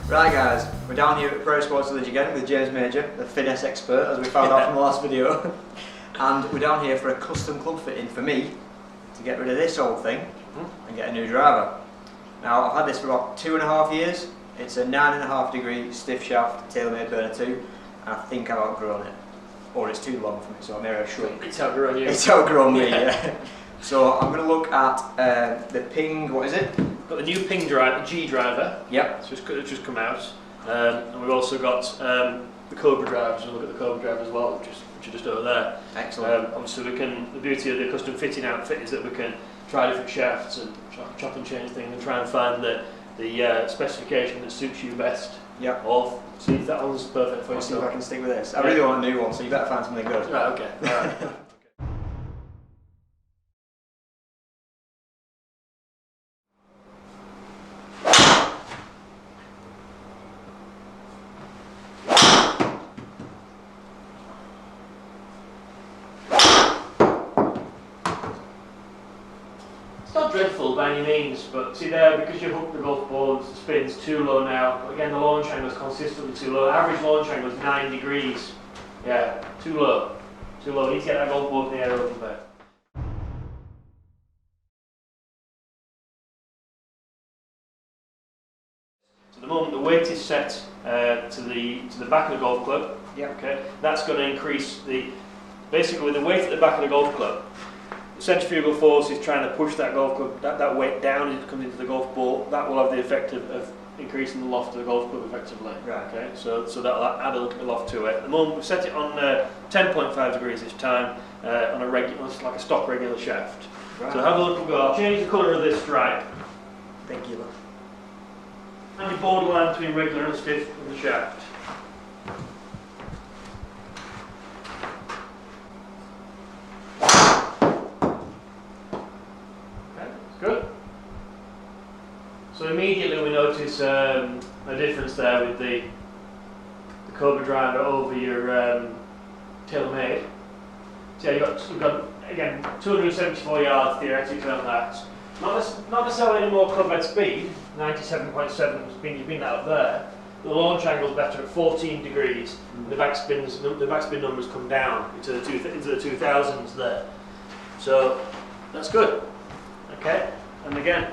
Right guys, we're down here at Prairie Sports Village again with James Major, the finesse expert, as we found out from the last video. And we're down here for a custom club fitting for me to get rid of this old thing and get a new driver. Now I've had this for about 2.5 years. It's a 9.5 degree stiff shaft TaylorMade Burner 2, and I think I've outgrown it. Or it's too long for me, so I may have shrunk. It's outgrown you. It's outgrown me, yeah. So I'm going to look at the Ping, what is it? Got the new Ping driver, the G driver. Yep. It's just come out. And we've also got the Cobra drivers. We'll look at the Cobra driver as well, which are just over there. Excellent. Obviously the beauty of the custom fitting outfit is that we can try different shafts and chop and change things and try and find the specification that suits you best. Yeah. Or see if that one's perfect for you. See if I can stick with this. I really want a new one, so you better find something good. Right, okay. Alright. It's not dreadful by any means, but see there, because you hook the golf ball, the spin's too low now. But again, the launch angle is consistently too low. Average launch angle is 9 degrees. Yeah, too low. Too low. You need to get that golf ball in the air a little bit. So at the moment, the weight is set to the back of the golf club. Yeah. Okay. That's going to increase basically with the weight at the back of the golf club. The centrifugal force is trying to push that golf club, that weight down as it comes into the golf ball. That will have the effect of increasing the loft of the golf club effectively. Right. Okay, so that'll add a little bit of loft to it. At the moment, we've set it on 10.5 degrees this time on a regular, like a stock regular shaft. Right. So have a little go. I'll change the colour of this stripe. Thank you. And your borderline between regular and stiff of the shaft. Good. So immediately we notice a difference there with the Cobra driver over your TaylorMade. So yeah, you've got again 274 yards theoretically on that. Not necessarily any more club head speed, 97.7 you've been that up there. The launch angle is better at 14 degrees. And the backspin numbers come down into the 2000s there. So that's good. Okay, and again.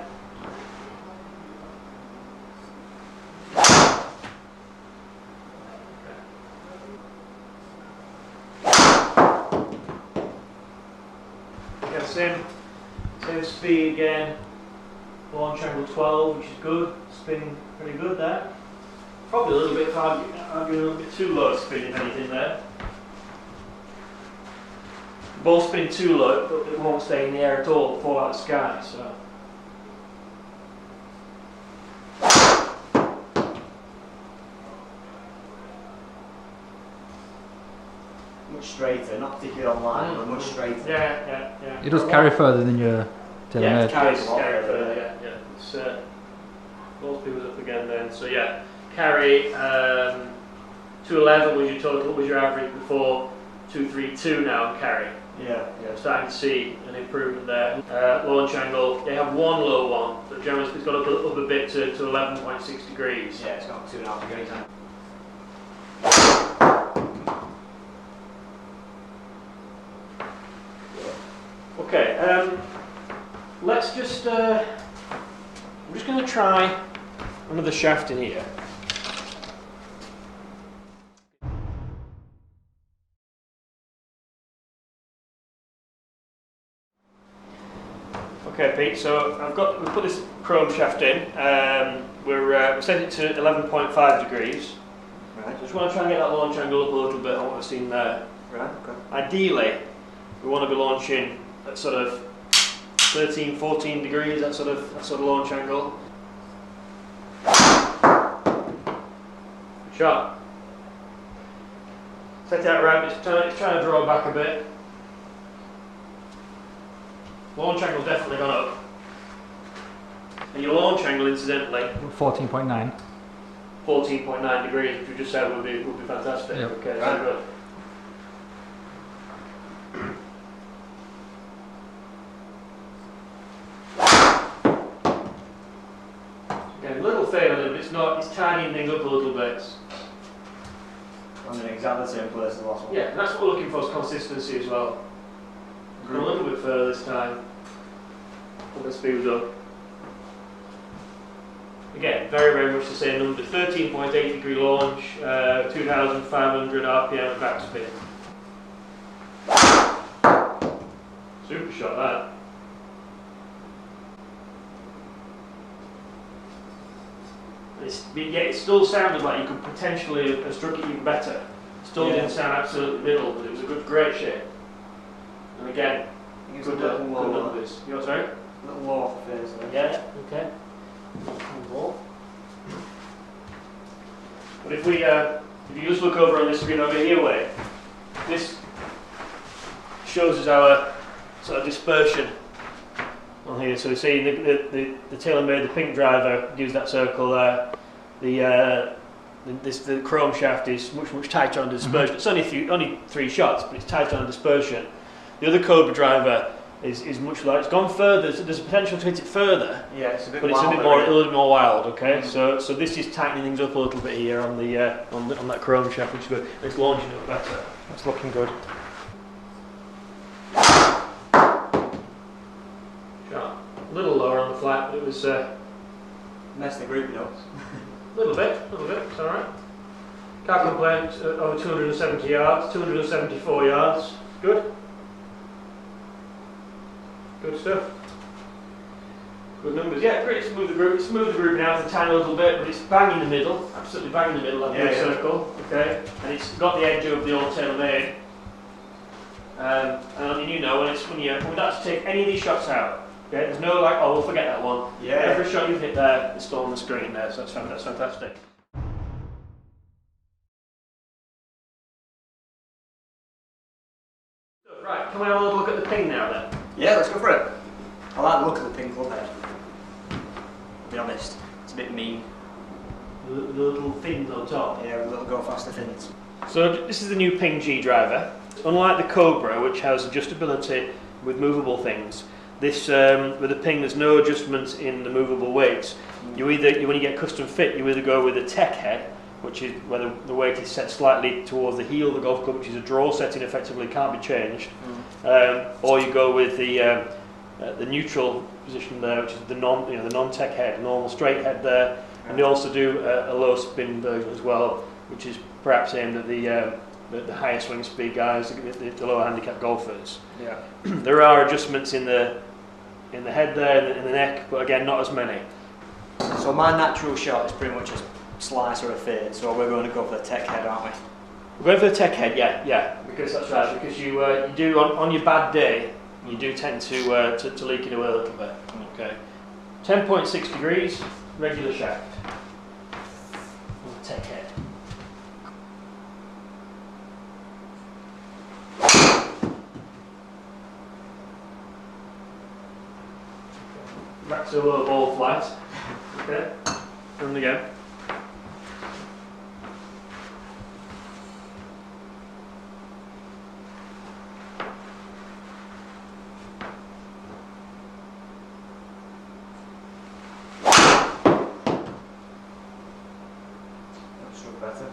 Again, same speed again. Launch angle 12, which is good. Spin pretty good there. Probably a little bit arguing a little bit too low spin if anything there. Ball spin too low, but it won't stay in the air at all, fall out of the sky. So. Much straighter, not particularly online, but much straighter. Yeah. It does carry further than your TaylorMade. Yeah, it carries further, yeah. It's, most people's up again then. So yeah, carry 211 was your total, was your average before, 232 now carry. Yeah. Starting to see an improvement there. Launch angle, they have one low one, but generally it's got up a bit to 11.6 degrees. Yeah, it's got 2.5 degrees on it. Okay, let's just, I'm just going to try another shaft in here. Okay, Pete. So we put this chrome shaft in. We set it to 11.5 degrees. Right. So just want to try and get that launch angle up a little bit on what we've seen there. Right. Okay. Ideally, we want to be launching at sort of 13, 14 degrees. That sort of launch angle. Good shot. Set that right. It's trying to draw back a bit. Launch angle's definitely gone up. And your launch angle, incidentally, 14.9. 14.9 degrees, which we just said would be fantastic. Yep. Okay, Right. so good. it's tidying things up a little bit. I'm in exactly the same place as the last one. Yeah, and that's what we're looking for is consistency as well. Go a little bit further this time. Put the speed up. Again, very, very much the same number. 13.8 degree launch, 2,500 RPM backspin. Super shot that. It still sounded like you could potentially have struck it even better. Still didn't sound absolutely middle, but it was a great shape. And again, good numbers. You're sorry? A little low off the face there. Yeah, okay. But if you just look over on this screen over here way, this shows us our sort of dispersion on here. So you see the tailor-made, the pink driver gives that circle there. The chrome shaft is much tighter on dispersion. It's only 3 shots, but it's tighter on dispersion. The other Cobra driver is much lighter. It's gone further. There's a potential to hit it further. Yeah, it's a bit. But it's a little bit more wild. Okay, so this is tightening things up a little bit here on that chrome shaft, which is good. It's launching it better. That's looking good. A little lower on the flat, but it was messed the grouping up. a little bit. It's all right. Can't complain. Over 270 yards, 274 yards. Good. Good stuff. Good numbers. Yeah, great. Smooth the grouping out a tiny little bit, but it's bang in the middle. Absolutely bang in the middle of that circle. Okay, and it's got the edge of the old tailor-made. And you know when you have to take any of these shots out. Okay, there's no like, oh, we'll forget that one. Yeah. Every shot you've hit there is still on the screen there, so that's fantastic. Right, can we have a little look at the ping now then? Yeah, let's go for it. I like the look of the pink club head. I'll be honest, it's a bit mean. The little fins on top. Yeah, with little go faster fins. So this is the new Ping G driver. Unlike the Cobra, which has adjustability with movable things, this with the Ping there's no adjustments in the movable weights. When you get custom fit, you either go with a tech head, which is where the weight is set slightly towards the heel of the golf club, which is a draw setting, effectively can't be changed, or you go with the neutral position there, which is the non-tech head, normal straight head there, and they also do a low spin version as well, which is perhaps aimed at the higher swing speed guys, the lower handicap golfers. Yeah. There are adjustments in the head there, in the neck, but again, not as many. So my natural shot is pretty much a slice or a fade, so we're going to go for the tech head, aren't we? We're going for the tech head, yeah, because that's right, because you do, on your bad day, you do tend to leak it away a little bit. Okay. 10.6 degrees, regular shaft. Tech head. Back to a low ball flat. Okay. And again. That's sure better.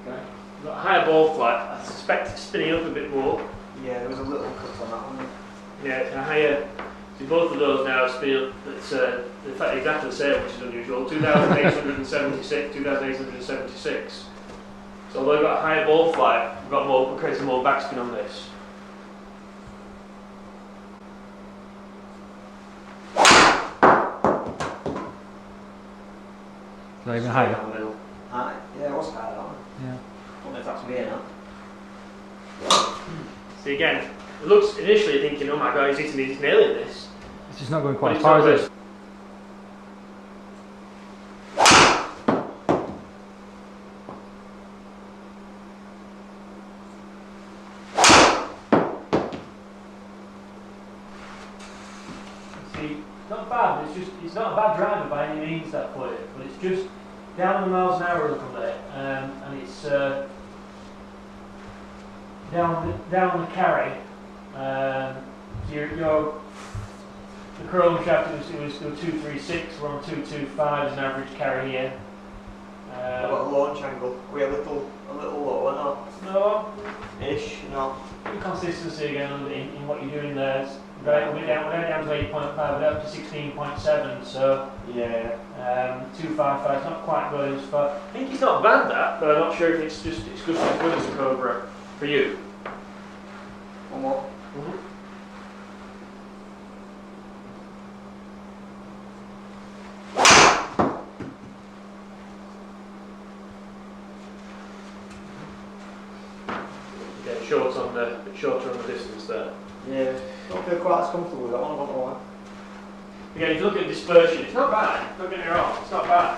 Okay. Got a higher ball flat. I suspect it's spinning up a bit more. Yeah, there was a little cut on that one. Yeah, it's a higher. See, both of those now spin up. It's in fact exactly the same, which is unusual. 2,876, 2,876. So although we've got a higher ball flight, we're creating more backspin on this. Is that even higher? Down the middle. High. Yeah, it was higher, that one. Yeah. I don't know if that's me or not. See again, it looks initially thinking, oh my god, he's nailing this. It's just not going quite But as far not as it. See, not bad. It's not a bad driver by any means, that play, but it's just down the miles an hour a little bit, and it's down the carry. You're The chrome shaft it was 236. We're on 225 as an average carry here. I've got a launch angle. We're a little low, or No, not? Ish, no. consistency again in what you're doing there. We're down to 8.5, we're up to 16.7. So Yeah. 255 is not quite going as far. I think it's not bad that, but I'm not sure if it's good as a Cobra for you. One more. Yeah, shorter on the distance there. Yeah. Don't feel quite as comfortable with that one, I don't know why. Again, if you look at dispersion, it's not bad. Don't get me wrong, it's not bad.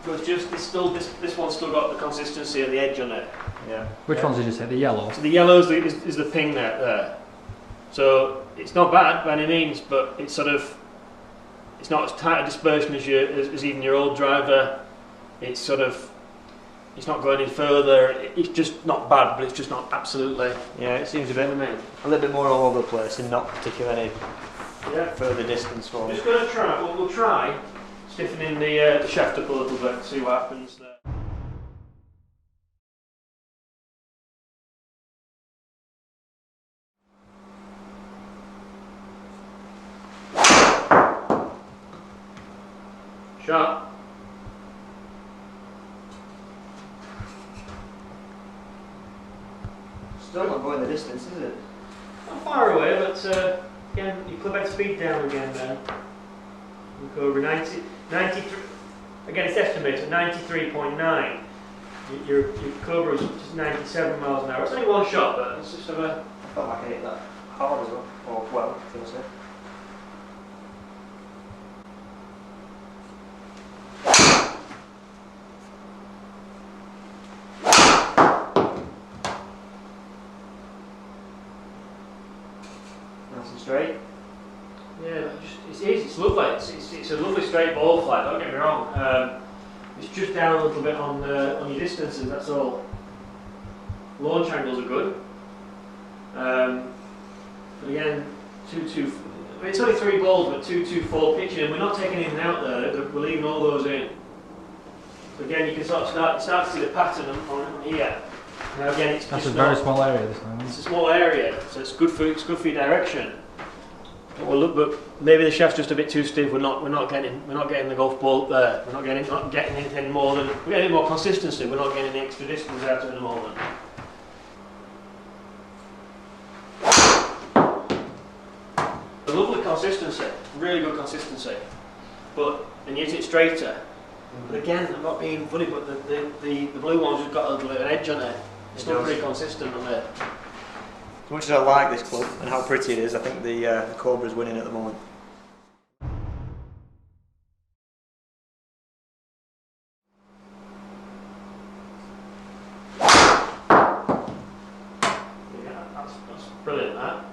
But it's just this one's still got the consistency of the edge on it. Yeah. Which ones did you say? The yellow? So the yellow is the ping there. So it's not bad by any means, but it's not as tight a dispersion as even your old driver. It's not going any further. It's just not bad, but it's just not absolutely. Yeah, it seems a little bit more all over the place and not particularly any Yeah. further distance for I'm me. just going to try. We'll try stiffening the shaft up a little bit. See what happens there. Sharp. Still not going the distance, is it? Not far away, but again, you put that speed down again then. Cobra 93. Again, it's estimated 93.9. Your Cobra is just 97 miles an hour. It's only one shot, but it's just a. I felt like I hit that hard as well. Or well, should I say. Nice and straight. Yeah, it's easy. It's lovely. It's a lovely straight ball flight. Don't get me wrong. It's just down a little bit on your distances. That's all. Launch angles are good. But again, 2-2. I mean, it's only 3 balls, but 2-2-4 pitching, and we're not taking anything out there. We're leaving all those in. So again, you can sort of start to see the pattern on here. Now again, That's a very small area this time. It's a small area, so it's good for your direction. But maybe the shaft's just a bit too stiff. We're not getting the golf ball there. We're not getting anything more than we're getting more consistency. We're not getting any extra distance out at the moment. A lovely consistency, really good consistency. And yet it's straighter. But again, I'm not being funny, but the blue one's just got a little bit of an edge on it. It's still pretty consistent on it. As much as I like this club and how pretty it is, I think the Cobra's winning at the moment. Yeah, that's brilliant, that.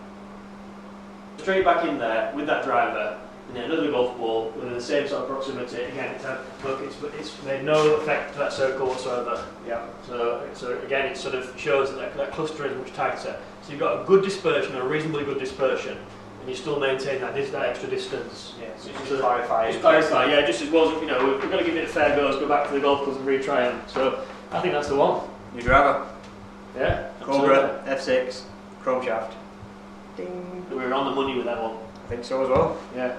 Straight back in there with that driver, and then another golf ball with the same sort of proximity. Again, it's made no effect to that circle whatsoever. Yeah. So again, it sort of shows that cluster is much tighter. So you've got a good dispersion, a reasonably good dispersion, and you still maintain that extra distance. Yeah. So just clarify. Yeah. Just as well as we've got to give it a fair go. Let's go back to the golf clubs and retry them. So I think that's the one. New driver. Yeah. Cobra F6 chrome shaft. Ding. We were on the money with that one. I think so as well. Yeah.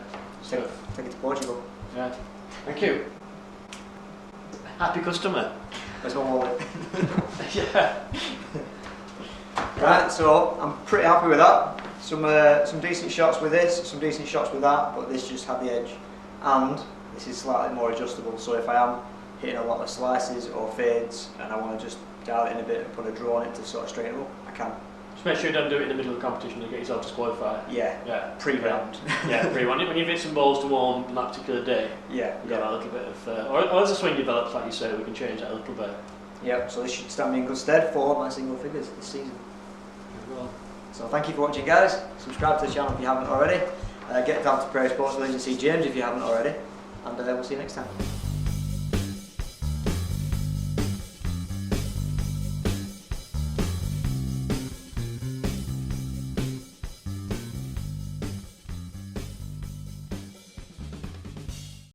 Take it to Portugal. Yeah. Thank you. Happy customer. Where's my wallet? Yeah. Right, so I'm pretty happy with that. Some decent shots with this, some decent shots with that, but this just had the edge. And this is slightly more adjustable, so if I am hitting a lot of slices or fades and I want to just dial it in a bit and put a draw on it to sort of straighten up, I can. Just make sure you don't do it in the middle of the competition to get yourself disqualified. Yeah, pre-round. Yeah, pre-round. When you've hit some balls to warm on that particular day, yeah, you've got a little bit of, or as the swing develops, like you say, we can change that a little bit. Yep, so this should stand me in good stead for my single figures this season. Well, so thank you for watching, guys. Subscribe to the channel if you haven't already. Get down to Prairie Sports Village and see James if you haven't already. And we'll see you next time.